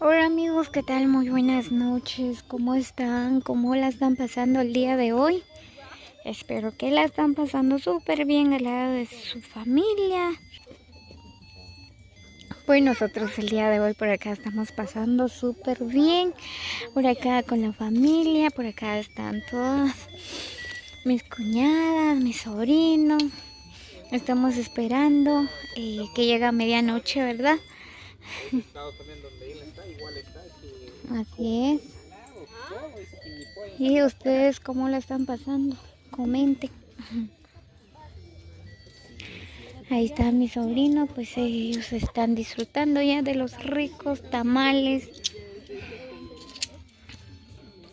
Hola amigos, ¿qué tal? Muy buenas noches. ¿Cómo están? ¿Cómo la están pasando el día de hoy? Espero que la están pasando súper bien al lado de su familia. Pues nosotros el día de hoy por acá estamos pasando súper bien. Por acá con la familia, por acá están todas mis cuñadas, mis sobrinos. Estamos esperando que llegue a medianoche, ¿verdad? Así es. ¿Y ustedes cómo la están pasando? Comenten. Ahí está mi sobrino, pues ellos están disfrutando ya de los ricos tamales.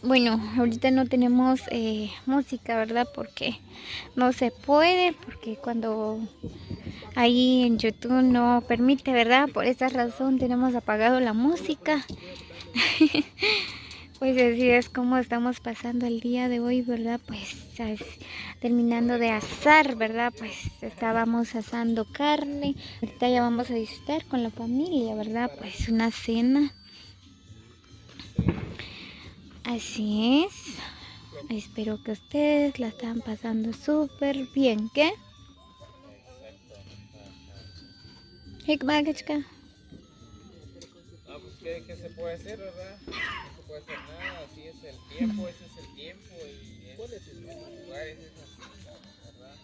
Bueno, ahorita no tenemos música, ¿verdad? Porque no se puede, porque cuando ahí en YouTube no permite, ¿verdad? Por esa razón tenemos apagado la música. Pues así es como estamos pasando el día de hoy, ¿verdad? Pues terminando de asar, ¿verdad? Pues estábamos asando carne. Ahorita ya vamos a disfrutar con la familia, ¿verdad? Pues una cena. Así es. Espero que ustedes la están pasando súper bien, ¿qué? Pues ¿qué se puede hacer, verdad? No se puede hacer nada, así es el tiempo, ese es el tiempo y el lugar es así, ¿verdad?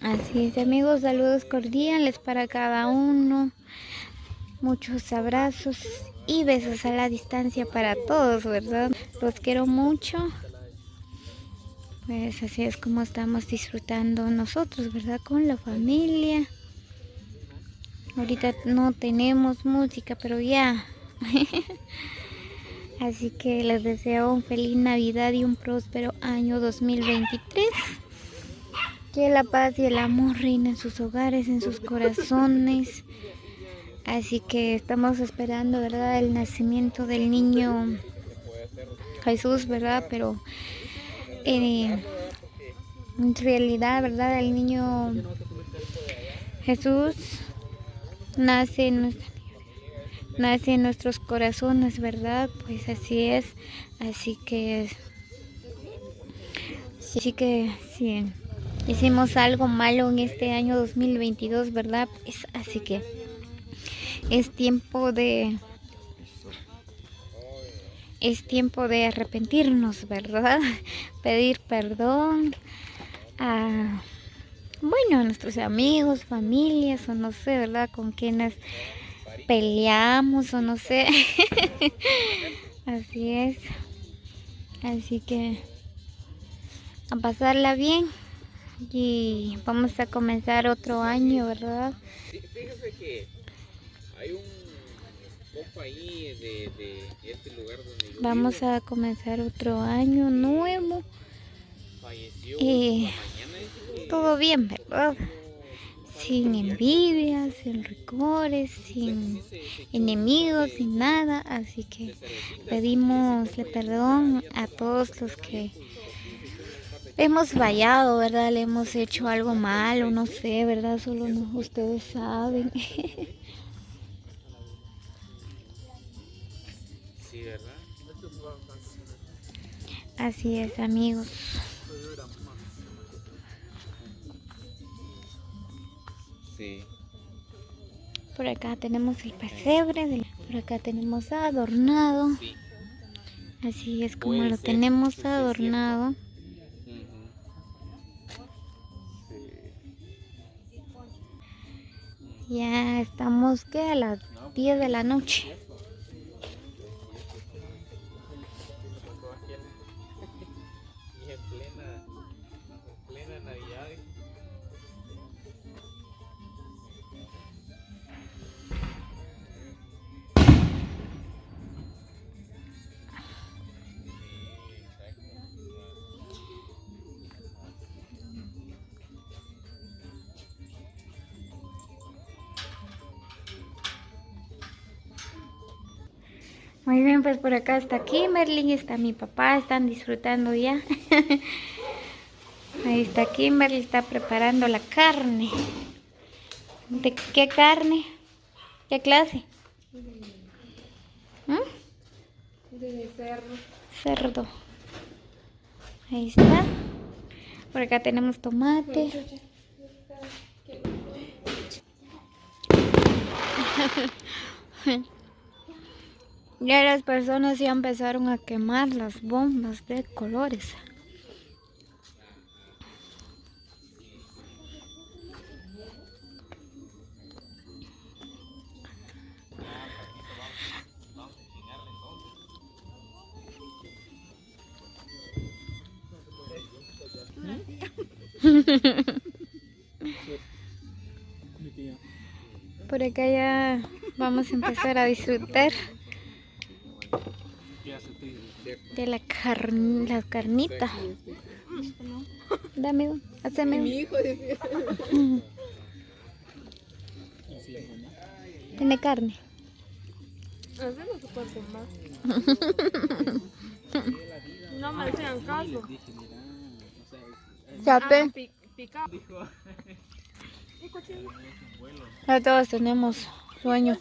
Así es, amigos, saludos cordiales para cada uno. Muchos abrazos y besos a la distancia para todos, ¿verdad? Los quiero mucho. Pues así es como estamos disfrutando nosotros, ¿verdad? Con la familia. Ahorita no tenemos música, pero ya. Así que les deseo un feliz Navidad y un próspero año 2023. Que la paz y el amor reinen en sus hogares, en sus corazones. Así que estamos esperando, ¿verdad? El nacimiento del niño Jesús, ¿verdad? Pero en realidad, ¿verdad? El niño Jesús nace en nuestros corazones, ¿verdad? Pues así es. Así que sí, hicimos algo malo en este año 2022, ¿verdad? Pues así que es tiempo de arrepentirnos, ¿verdad? Pedir perdón a, bueno, a nuestros amigos, familias, o no sé, ¿verdad? Con quienes peleamos, o no sé. Así es. Así que a pasarla bien y vamos a comenzar otro año, ¿verdad? Fíjese que hay un compa ahí de este lugar donde yo Vamos vivo, a comenzar otro año nuevo falleció hoy por y la mañana, dice que todo bien, estuvo ¿verdad? tomando Sin Viagra. envidias, sin rencores, Sí, sin sí, se echó su par enemigos, sin nada. Así de que cervecitas y ese pedimosle compa ya perdón a andaba todos los bastante que tiempo y pues sí, se echó un par de hemos chelitas fallado, ¿verdad? Le y se hemos metió hecho su algo carta de malo, no traición. sé, ¿verdad? Solo Eso fue ustedes también un saben. mensaje que dejó él. Sí, ¿verdad? Así es, amigos. Sí. Por acá tenemos el pesebre, por acá tenemos adornado. Sí, Así es como puede lo ser, tenemos eso sí es cierto. adornado. Ujú. Sí. Ya estamos que a las 10 de la noche. Sí, lo pasó aquel. Y en plena Navidad. Sí, exacto. Muy bien, pues por acá está Kimberly, está mi papá, están disfrutando ya. Ahí está Kimberly, está preparando la carne. ¿De qué carne? ¿Qué clase? De cerdo. Cerdo. Ahí está. Por acá tenemos tomate. Ya las personas ya empezaron a quemar las bombas de colores. Por acá ya vamos a empezar a disfrutar de la carnita. Dame, hazme. Mi hijo decía. Tiene carne. Hacemos su parte más. No me hacían caso. Chape. Picado. Ya todos tenemos sueño.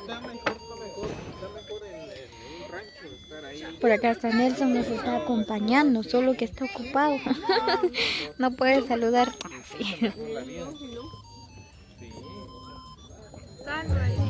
Está mejor en un rancho estar ahí. Por acá está Nelson, nos está acompañando, solo que está ocupado. No puede saludar. Sí. Por la vida. Sí. Sunrise.